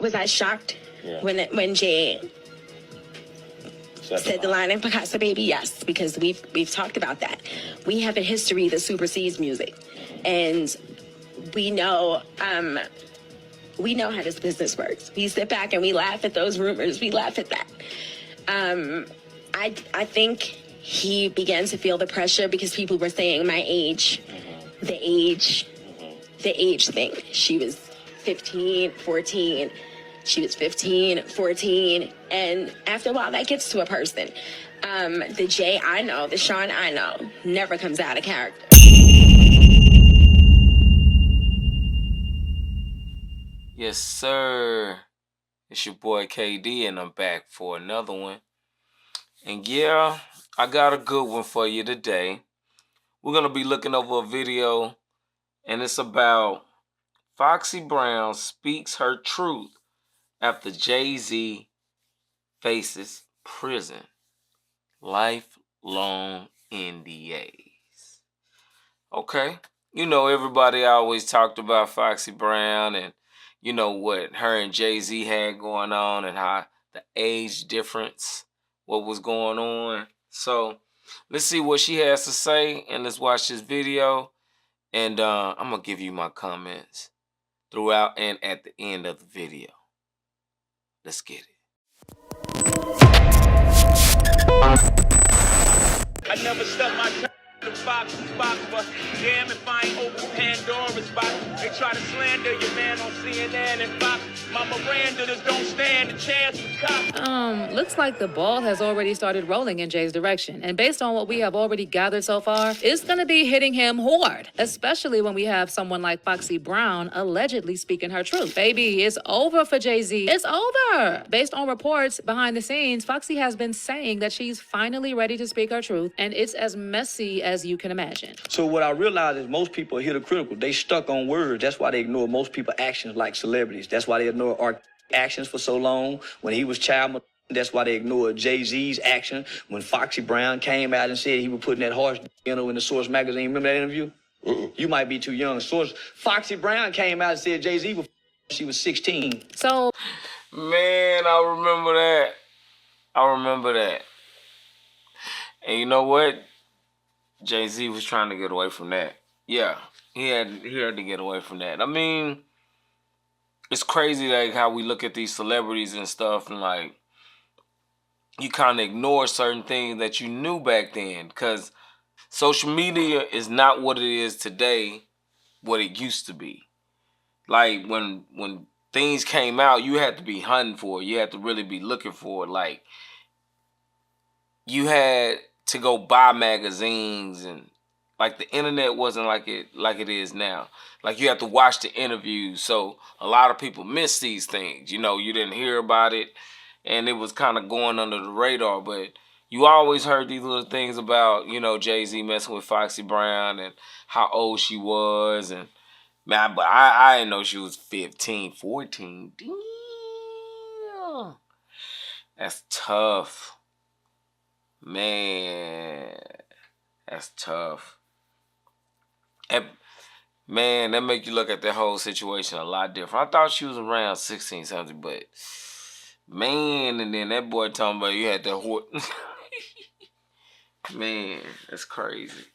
was I shocked when Jay said the line in Picasso Baby? Yes, because we've talked about that. We have a history that supersedes music, and we know how this business works. We sit back and we laugh at those rumors. We laugh at that. I think he began to feel the pressure because people were saying my age, the age thing. She was 15, 14. She was 15, 14. And after a while, that gets to a person. The Jay I know, the Sean I know, never comes out of character. Yes, sir. It's your boy KD, and I'm back for another one. And yeah, I got a good one for you today. We're going to be looking over a video, and it's about Foxy Brown speaks her truth after Jay-Z faces prison. Lifelong NDAs. Okay. You know, everybody always talked about Foxy Brown and you know what her and Jay-Z had going on and how the age difference, what was going on. So let's see what she has to say and let's watch this video. And I'm going to give you my comments throughout and at the end of the video. Let's get it. I never stuck my tongue in the Foxy box, but damn if I ain't open Pandora's box. They try to slander your man on CNN and Fox. My Miranda just don't stand a chance with cops. Looks like the ball has already started rolling in Jay's direction. And based on what we have already gathered so far, it's gonna be hitting him hard. Especially when we have someone like Foxy Brown allegedly speaking her truth. Baby, it's over for Jay-Z. It's over! Based on reports behind the scenes, Foxy has been saying that she's finally ready to speak her truth, and it's as messy as you can imagine. So what I realize is most people are hypocritical. They stuck on words. That's why they ignore most people's actions like celebrities. That's why they ignore our actions for so long. When he was child, that's why they ignored Jay-Z's action. When Foxy Brown came out and said he was putting that horse, in the Source magazine. Remember that interview? You might be too young. Foxy Brown came out and said Jay-Z was she was 16. So, man, I remember that. And you know what? Jay-Z was trying to get away from that. Yeah, he had to get away from that. I mean, it's crazy like how we look at these celebrities and stuff and like you kind of ignore certain things that you knew back then because social media is not what it is today, what it used to be. Like when things came out, you had to be hunting for it. You had to really be looking for it. Like you had to go buy magazines and like the internet wasn't like it is now. Like you have to watch the interviews. So a lot of people miss these things. You know, you didn't hear about it and it was kind of going under the radar. But you always heard these little things about, you know, Jay-Z messing with Foxy Brown and how old she was. And man, but I didn't know she was 15, 14. Damn. That's tough. Man, that's tough. Man, that make you look at that whole situation a lot different. I thought she was around 16 something, but man, and then that boy talking about you had that horse. Man, that's crazy.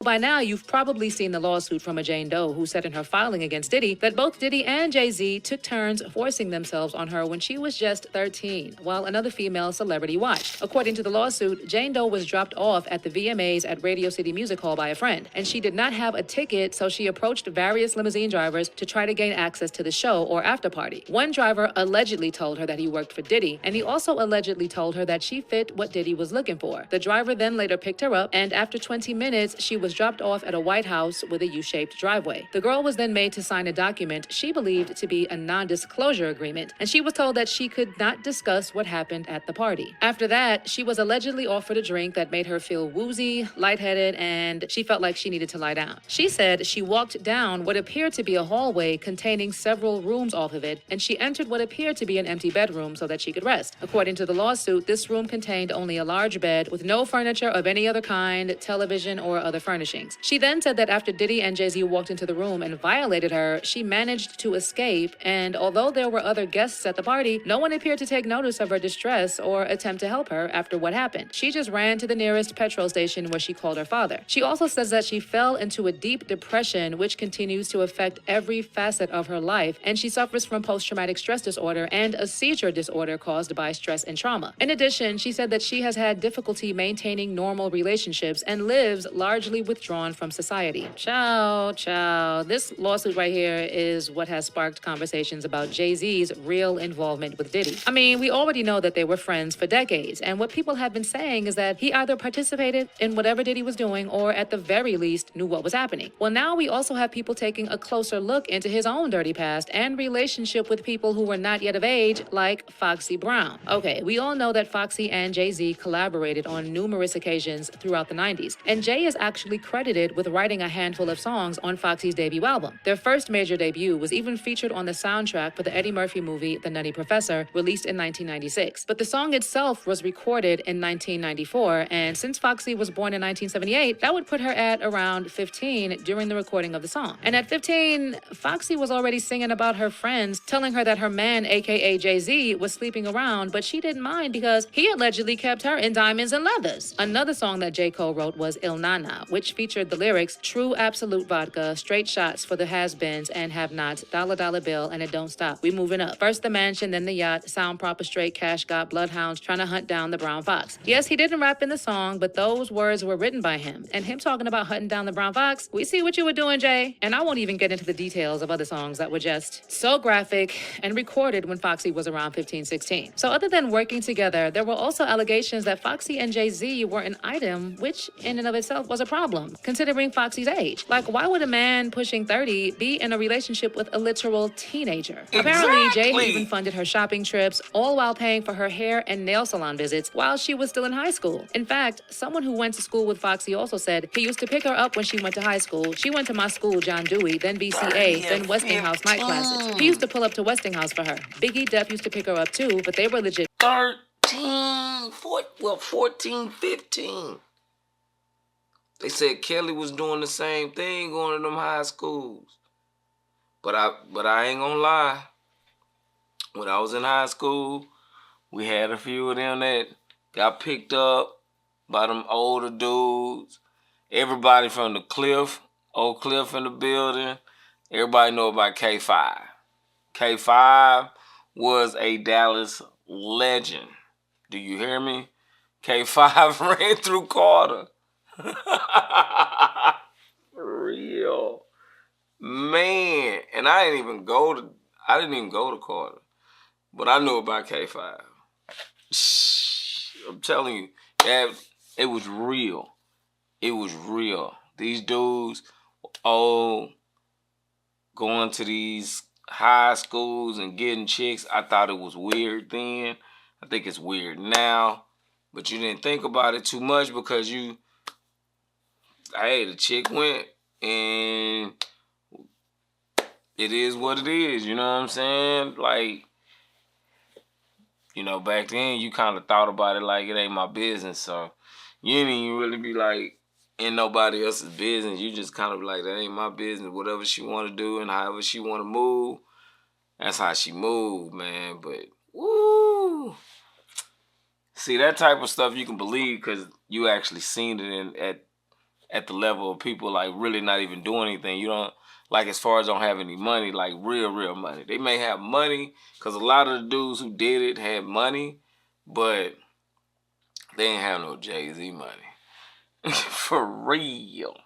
by now, you've probably seen the lawsuit from a Jane Doe who said in her filing against Diddy that both Diddy and Jay-Z took turns forcing themselves on her when she was just 13, while another female celebrity watched. According to the lawsuit, Jane Doe was dropped off at the VMAs at Radio City Music Hall by a friend, and she did not have a ticket, so she approached various limousine drivers to try to gain access to the show or after party. One driver allegedly told her that he worked for Diddy, and he also allegedly told her that she fit what Diddy was looking for. The driver then later picked her up, and after 20 minutes, she was dropped off at a White House with a U-shaped driveway. The girl was then made to sign a document she believed to be a non-disclosure agreement, and she was told that she could not discuss what happened at the party. After that, she was allegedly offered a drink that made her feel woozy, lightheaded, and she felt like she needed to lie down. She said she walked down what appeared to be a hallway containing several rooms off of it, and she entered what appeared to be an empty bedroom so that she could rest. According to the lawsuit, this room contained only a large bed with no furniture of any other kind, television, or other furniture. furnishings. She then said that after Diddy and Jay-Z walked into the room and violated her, she managed to escape, and although there were other guests at the party, no one appeared to take notice of her distress or attempt to help her after what happened. She just ran to the nearest petrol station where she called her father. She also says that she fell into a deep depression, which continues to affect every facet of her life, and she suffers from post-traumatic stress disorder and a seizure disorder caused by stress and trauma. In addition, she said that she has had difficulty maintaining normal relationships and lives largely withdrawn from society. Ciao. This lawsuit right here is what has sparked conversations about Jay-Z's real involvement with Diddy. I mean, we already know that they were friends for decades, and what people have been saying is that he either participated in whatever Diddy was doing or at the very least knew what was happening. Well, now we also have people taking a closer look into his own dirty past and relationship with people who were not yet of age, like Foxy Brown. Okay, we all know that Foxy and Jay-Z collaborated on numerous occasions throughout the 90s, and Jay is actually credited with writing a handful of songs on Foxy's debut album. Their first major debut was even featured on the soundtrack for the Eddie Murphy movie The Nutty Professor, released in 1996. But the song itself was recorded in 1994, and since Foxy was born in 1978, that would put her at around 15 during the recording of the song. And at 15, Foxy was already singing about her friends, telling her that her man, aka Jay-Z, was sleeping around, but she didn't mind because he allegedly kept her in diamonds and leathers. Another song that J. Cole wrote was Il Nana, which featured the lyrics, "True absolute vodka, straight shots for the has-beens and have-nots, dollar bill, and it don't stop. We moving up. First the mansion, then the yacht, sound proper, straight cash, got bloodhounds trying to hunt down the brown fox." Yes, he didn't rap in the song, but those words were written by him. And him talking about hunting down the brown fox, we see what you were doing, Jay. And I won't even get into the details of other songs that were just so graphic and recorded when Foxy was around 15, 16. So other than working together, there were also allegations that Foxy and Jay-Z were an item, which in and of itself was a problem, considering Foxy's age. Like, why would a man pushing 30 be in a relationship with a literal teenager? Exactly. Apparently, Jay had even funded her shopping trips, all while paying for her hair and nail salon visits while she was still in high school. In fact, someone who went to school with Foxy also said he used to pick her up when she went to high school. She went to my school, John Dewey, then BCA, then Westinghouse night classes. He used to pull up to Westinghouse for her. Biggie Depp used to pick her up too, but they were legit 14, 15. They said Kelly was doing the same thing going to them high schools. But I ain't gonna lie. When I was in high school, we had a few of them that got picked up by them older dudes. Everybody from the Cliff, old Cliff in the building. Everybody know about K5. K5 was a Dallas legend. Do you hear me? K5 ran through Carter. For real. Man. And I didn't even go to Carter. But I knew about K5. I'm telling you, that it was real. It was real. These dudes, going to these high schools and getting chicks, I thought it was weird then. I think it's weird now. But you didn't think about it too much because the chick went and it is what it is. You know what I'm saying? Like, back then you kind of thought about it like it ain't my business. So you didn't even really be like in nobody else's business. You just kind of like, that ain't my business. Whatever she want to do and however she want to move, that's how she moved, man. But, woo. See, that type of stuff you can believe because you actually seen it at the level of people like really not even doing anything. You don't, like as far as don't have any money, like real money. They may have money because a lot of the dudes who did it had money, but they ain't have no Jay-Z money. For real.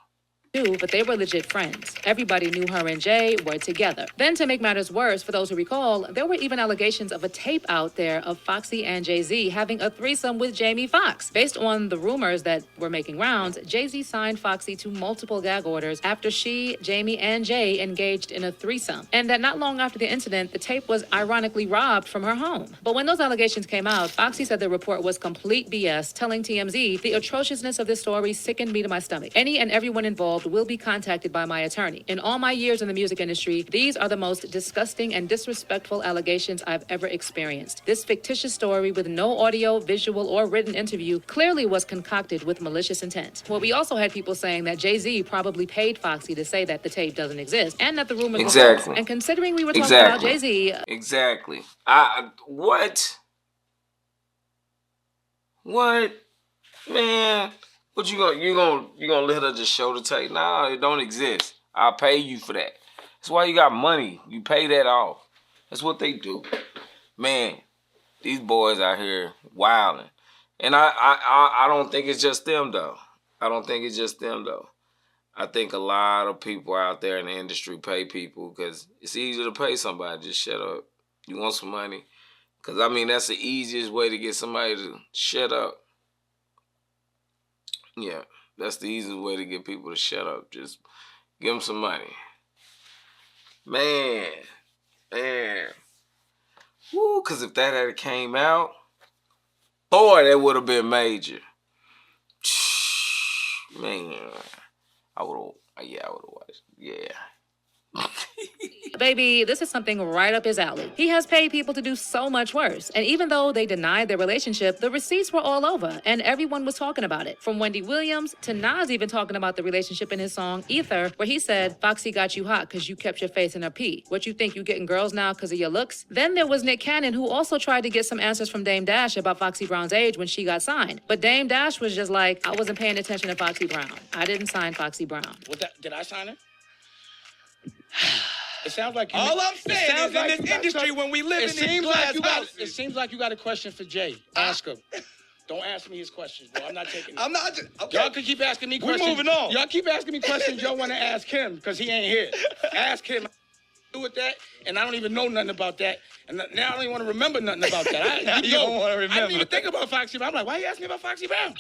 But they were legit friends. Everybody knew her and Jay were together. Then to make matters worse, for those who recall, there were even allegations of a tape out there of Foxy and Jay-Z having a threesome with Jamie Foxx. Based on the rumors that were making rounds, Jay-Z signed Foxy to multiple gag orders after she, Jamie, and Jay engaged in a threesome. And that not long after the incident, the tape was ironically robbed from her home. But when those allegations came out, Foxy said the report was complete BS, telling TMZ, "The atrociousness of this story sickened me to my stomach. Any and everyone involved involved will be contacted by my attorney. In all my years in the music industry, these are the most disgusting and disrespectful allegations I've ever experienced. This fictitious story with no audio, visual, or written interview clearly was concocted with malicious intent. Well, we also had people saying that Jay-Z probably paid Foxy to say that the tape doesn't exist and that the rumors were false. And considering we were talking about Jay-Z... Exactly. What? What? Man, what you gonna let her just show the tape? Nah, it don't exist. I'll pay you for that. That's why you got money. You pay that off. That's what they do. Man, these boys out here wilding. And I don't think it's just them though. I think a lot of people out there in the industry pay people because it's easy to pay somebody. Just shut up. You want some money? Because, I mean, that's the easiest way to get somebody to shut up. Yeah, that's the easiest way to get people to shut up. Just give them some money. Man. Woo, because if that had came out, boy, that would have been major. Man, I would have watched. Yeah. Baby, this is something right up his alley. He has paid people to do so much worse. And even though they denied their relationship, the receipts were all over and everyone was talking about it. From Wendy Williams to Nas even talking about the relationship in his song Ether, where he said, Foxy got you hot because you kept your face in her pee. What you think, you getting girls now because of your looks? Then there was Nick Cannon, who also tried to get some answers from Dame Dash about Foxy Brown's age when she got signed. But Dame Dash was just like, I wasn't paying attention to Foxy Brown. I didn't sign Foxy Brown. Did I sign it? It sounds like you... All I'm saying is in this industry, when we live in these glass houses... It seems like you got a question for Jay. Ask him. Don't ask me his questions, bro. I'm not taking it. I'm not... Okay. Y'all can keep asking me questions. We're moving on. Y'all keep asking me questions y'all want to ask him, because he ain't here. Ask him. Do with that, and I don't even know nothing about that. And now I don't even want to remember nothing about that. You don't want to remember. I didn't even think about Foxy Brown. I'm like, why are you asking me about Foxy Brown?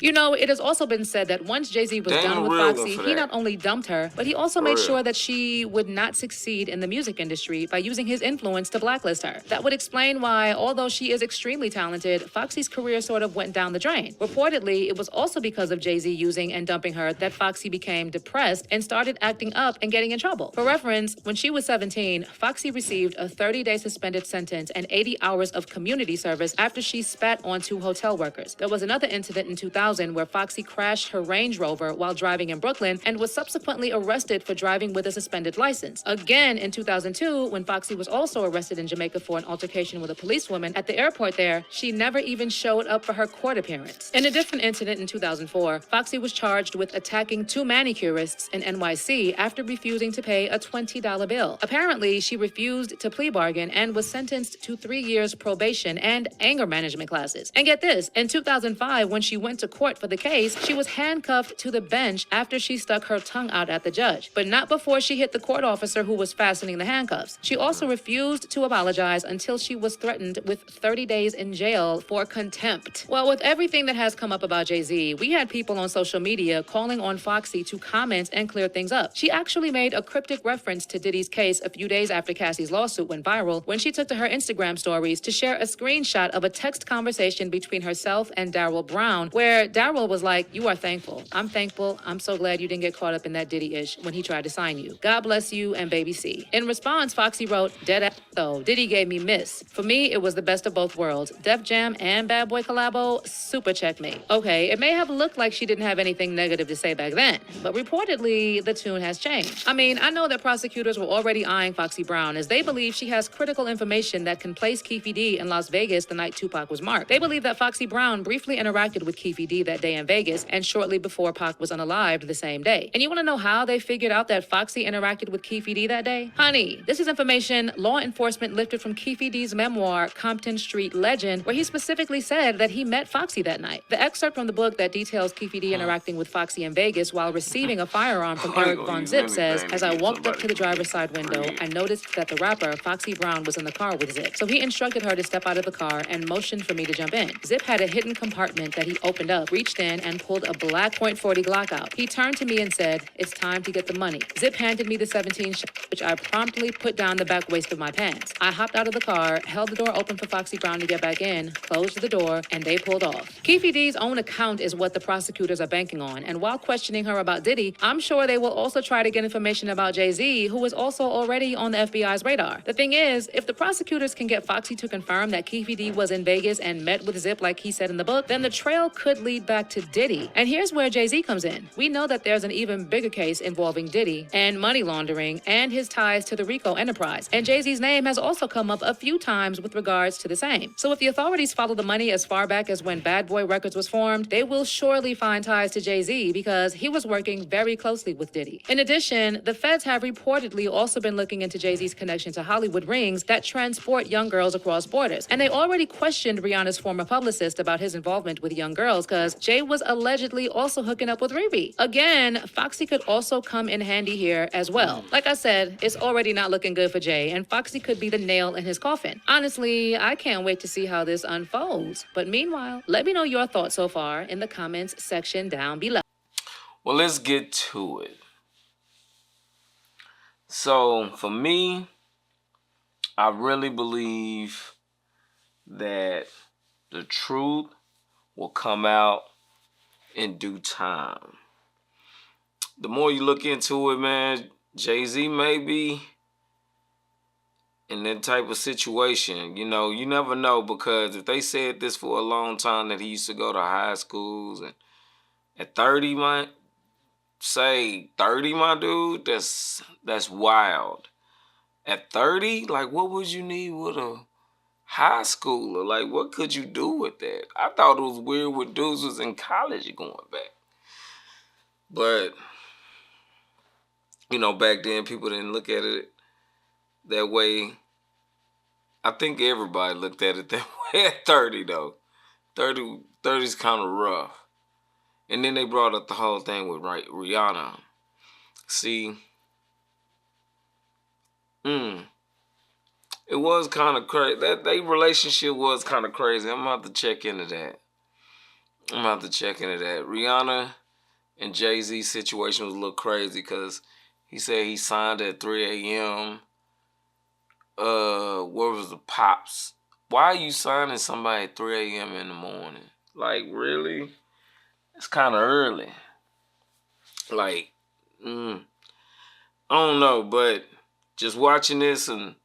You know, it has also been said that once Jay-Z was done with Foxy, he not only dumped her, but he also made sure that she would not succeed in the music industry by using his influence to blacklist her. That would explain why, although she is extremely talented, Foxy's career sort of went down the drain. Reportedly, it was also because of Jay-Z using and dumping her that Foxy became depressed and started acting up and getting in trouble. For reference, when she was 17, Foxy received a 30-day suspended sentence and 80 hours of community service after she spat on 2 hotel workers. There was another incident in 2000 where Foxy crashed her Range Rover while driving in Brooklyn and was subsequently arrested for driving with a suspended license. Again, in 2002, when Foxy was also arrested in Jamaica for an altercation with a policewoman at the airport there, she never even showed up for her court appearance. In a different incident in 2004, Foxy was charged with attacking 2 manicurists in NYC after refusing to pay a $20 bill. Apparently, she refused to plea bargain and was sentenced to 3 years probation and anger management classes. And get this, in 2005, when she went to court for the case, she was handcuffed to the bench after she stuck her tongue out at the judge, but not before she hit the court officer who was fastening the handcuffs. She also refused to apologize until she was threatened with 30 days in jail for contempt. Well, with everything that has come up about Jay-Z, we had people on social media calling on Foxy to comment and clear things up. She actually made a cryptic reference to Diddy's case a few days after Cassie's lawsuit went viral when she took to her Instagram stories to share a screenshot of a text conversation between herself and Daryl Brown, where Daryl was like, "You are thankful. I'm thankful. I'm so glad you didn't get caught up in that Diddy-ish when he tried to sign you. God bless you and baby C." In response, Foxy wrote, "Dead ass though. Diddy gave me miss. For me, it was the best of both worlds. Def Jam and Bad Boy collabo, super checkmate." Okay, it may have looked like she didn't have anything negative to say back then, but reportedly, the tune has changed. I mean, I know that prosecutors were already eyeing Foxy Brown as they believe she has critical information that can place Keefe D in Las Vegas the night Tupac was marked. They believe that Foxy Brown briefly interacted with Keefe D that day in Vegas and shortly before Pac was unalived the same day. And you want to know how they figured out that Foxy interacted with Keefe D that day? Honey, this is information law enforcement lifted from Keefe D's memoir, Compton Street Legend, where he specifically said that he met Foxy that night. The excerpt from the book that details Keefe D interacting with Foxy in Vegas while receiving a firearm from Eric Von Zip says, "As I walked up to the driver's side window and noticed that the rapper, Foxy Brown, was in the car with Zip. So he instructed her to step out of the car and motioned for me to jump in. Zip had a hidden compartment that he opened up, reached in, and pulled a black .40 Glock out. He turned to me and said, "It's time to get the money." Zip handed me the 17 shot, which I promptly put down the back waist of my pants. I hopped out of the car, held the door open for Foxy Brown to get back in, closed the door, and they pulled off. Keefe D's own account is what the prosecutors are banking on, and while questioning her about Diddy, I'm sure they will also try to get information about Jay-Z, who is also already on the FBI's radar. The thing is, if the prosecutors can get Foxy to confirm that Keefe D was in Vegas and met with Zip like he said in the book, then the trail could lead back to Diddy. And here's where Jay-Z comes in. We know that there's an even bigger case involving Diddy and money laundering and his ties to the RICO enterprise. And Jay-Z's name has also come up a few times with regards to the same. So if the authorities follow the money as far back as when Bad Boy Records was formed, they will surely find ties to Jay-Z because he was working very closely with Diddy. In addition, the feds have reportedly also been looking into Jay-Z's connection to Hollywood rings that transport young girls across borders. And they already questioned Rihanna's former publicist about his involvement with young girls because Jay was allegedly also hooking up with Riri. Again, Foxy could also come in handy here as well. Like I said, it's already not looking good for Jay, and Foxy could be the nail in his coffin. Honestly, I can't wait to see how this unfolds. But meanwhile, let me know your thoughts so far in the comments section down below. Well, let's get to it. So, for me, I really believe that the truth will come out in due time. The more you look into it, man, Jay-Z may be in that type of situation. You know, you never know, because if they said this for a long time that he used to go to high schools, and at 30, man, say 30, my dude, that's wild. At 30, like, what would you need with a high schooler? Like, what could you do with that? I thought it was weird when dudes was in college going back. But, you know, back then people didn't look at it that way. I think everybody looked at it that way at 30, though. 30's kind of rough. And then they brought up the whole thing with Rihanna. See, it was kind of crazy. That relationship was kind of crazy. I'm about to check into that. Rihanna and Jay-Z situation was a little crazy because he said he signed at 3 a.m. Where was the pops? Why are you signing somebody at 3 a.m. in the morning? Like, really? It's kind of early. Like, I don't know, but just watching this and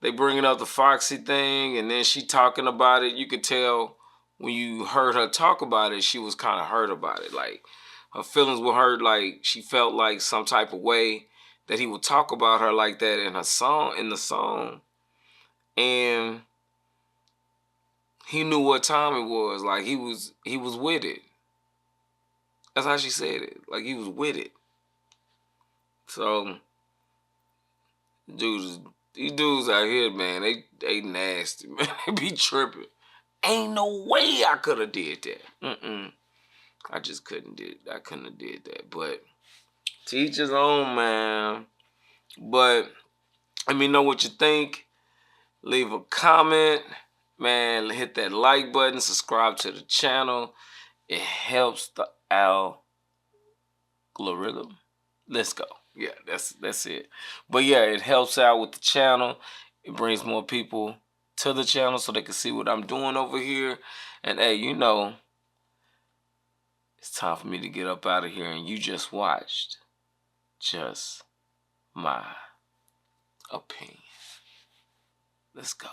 they bringing up the Foxy thing and then she talking about it, you could tell when you heard her talk about it, she was kind of hurt about it. Like, her feelings were hurt, like she felt like some type of way that he would talk about her like that in the song. And he knew what time it was. Like, he was with it. That's how she said it. Like, he was with it. So, these dudes out here, man, they nasty, man. They be tripping. Ain't no way I could have did that. I just couldn't I couldn't have did that. But to each his own, man. But let me know what you think. Leave a comment. Man, hit that like button. Subscribe to the channel. It helps the algorithm. Let's go. Yeah, that's it. But yeah, it helps out with the channel. It brings more people to the channel so they can see what I'm doing over here. And hey, you know, it's time for me to get up out of here. And you just watched Just My Opinion. Let's go.